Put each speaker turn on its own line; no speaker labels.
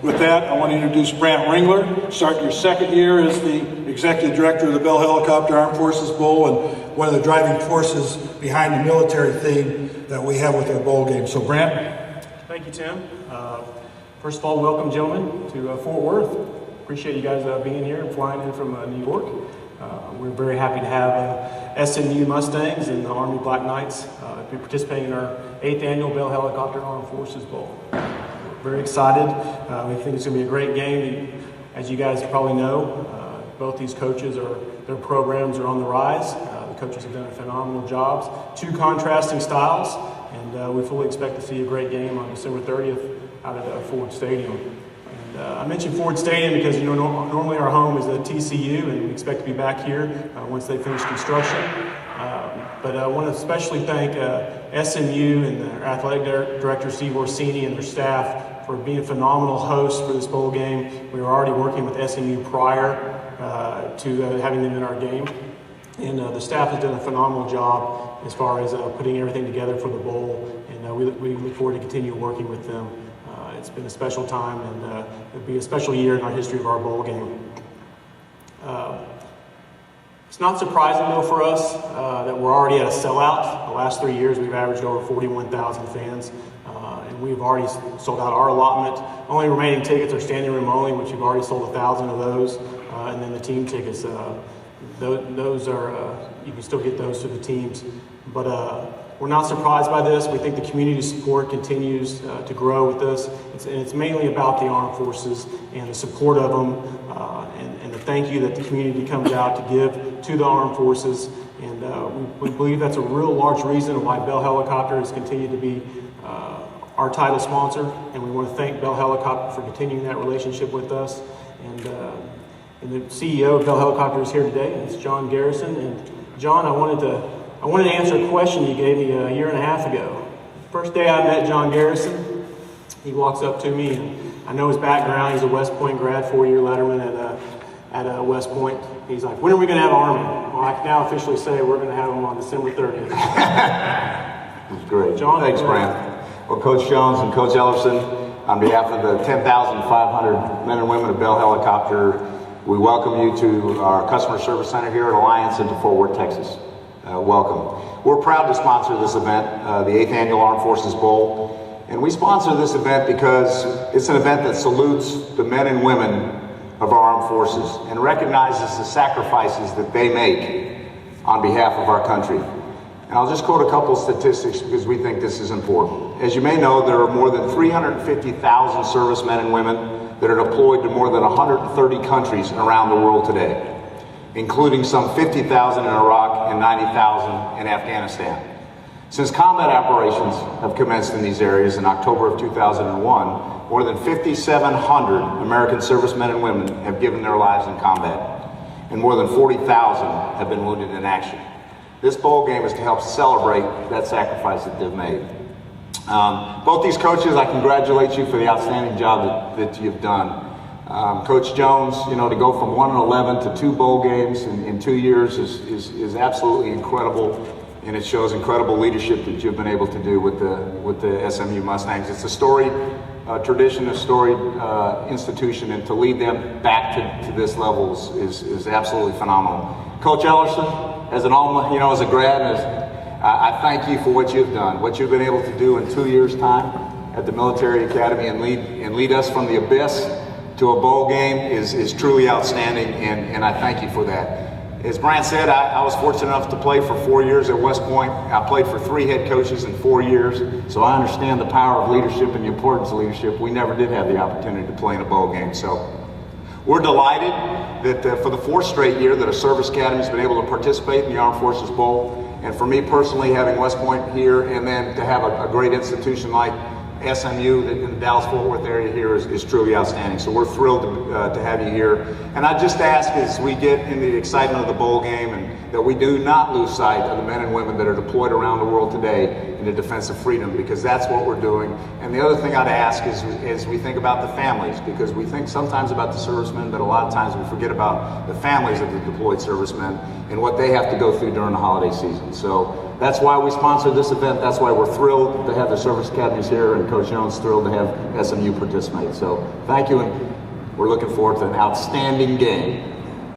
With that, I want to introduce Brant Ringler, starting your second year as the Executive Director of the Bell Helicopter Armed Forces Bowl and one of the driving forces behind the military theme that we have with our bowl game. So Brant.
Thank you, Tim. First of all, welcome, gentlemen, to Fort Worth. Appreciate you guys being here and flying in from New York. We're very happy to have SMU Mustangs and the Army Black Knights be participating in our 8th annual Bell Helicopter Armed Forces Bowl. We're very excited. We think it's going to be a great game. As you guys probably know, both these coaches, their programs are on the rise. The coaches have done a phenomenal job. Two contrasting styles, and we fully expect to see a great game on December 30th out at Ford Stadium. And I mentioned Ford Stadium because normally our home is at TCU, and we expect to be back here once they finish construction. But I want to especially thank SMU and their athletic director, Steve Orsini, and their staff for being phenomenal hosts for this bowl game. We were already working with SMU prior to having them in our game. And the staff has done a phenomenal job as far as putting everything together for the bowl. And we look forward to continue working with them. It's been a special time, and it'll be a special year in our history of our bowl game. It's not surprising, though, for us that we're already at a sellout. The last 3 years, we've averaged over 41,000 fans, and we've already sold out our allotment. Only remaining tickets are standing room only, which we've already sold 1,000 of those, and then the team tickets, those are, you can still get those to the teams. But we're not surprised by this. We think the community support continues to grow with this. It's mainly about the armed forces and the support of them, and the thank you that the community comes out to give to the armed forces. And we believe that's a real large reason why Bell Helicopter has continued to be our title sponsor. And we want to thank Bell Helicopter for continuing that relationship with us. And the CEO of Bell Helicopter is here today. It's John Garrison. And John, I wanted to answer a question you gave me a year and a half ago. First day I met John Garrison, he walks up to me, and I know his background. He's a West Point grad, 4-year letterman at West Point. He's like, when are we going to have Army? Well, I can now officially say we're going to have them on December 30th.
That's great.
John,
thanks, Brant. Well, Coach Jones and Coach Ellerson, on behalf of the 10,500 men and women of Bell Helicopter, we welcome you to our customer service center here at Alliance and to Fort Worth, Texas. Welcome. We're proud to sponsor this event, the 8th Annual Armed Forces Bowl. And we sponsor this event because it's an event that salutes the men and women of our armed forces and recognizes the sacrifices that they make on behalf of our country. And I'll just quote a couple statistics because we think this is important. As you may know, there are more than 350,000 servicemen and women that are deployed to more than 130 countries around the world today, including some 50,000 in Iraq and 90,000 in Afghanistan. Since combat operations have commenced in these areas in October of 2001, more than 5,700 American servicemen and women have given their lives in combat, and more than 40,000 have been wounded in action. This bowl game is to help celebrate that sacrifice that they've made. Both these coaches, I congratulate you for the outstanding job that you've done. Coach Jones, to go from 1-11 to 2 bowl games in 2 years is absolutely incredible, and it shows incredible leadership that you've been able to do with the SMU Mustangs. It's a storied tradition, a storied institution, and to lead them back to this level is absolutely phenomenal. Coach Ellerson, as an alma, as a grad, I thank you for what you've done, what you've been able to do in 2 years' time at the Military Academy and lead us from the abyss to a bowl game is truly outstanding, and I thank you for that. As Brant said, I was fortunate enough to play for 4 years at West Point. I played for 3 head coaches in 4 years, so I understand the power of leadership and the importance of leadership. We never did have the opportunity to play in a bowl game, so we're delighted that for the 4th straight year that a service academy has been able to participate in the Armed Forces Bowl. And for me personally, having West Point here and then to have a great institution like SMU in the Dallas-Fort Worth area here is truly outstanding. So we're thrilled to have you here. And I just ask as we get in the excitement of the bowl game and that we do not lose sight of the men and women that are deployed around the world today in the defense of freedom, because that's what we're doing. And the other thing I'd ask is we think about the families, because we think sometimes about the servicemen, but a lot of times we forget about the families of the deployed servicemen and what they have to go through during the holiday season. So that's why we sponsored this event. That's why we're thrilled to have the service academies here, and Coach Jones thrilled to have SMU participate. So thank you, and we're looking forward to an outstanding game.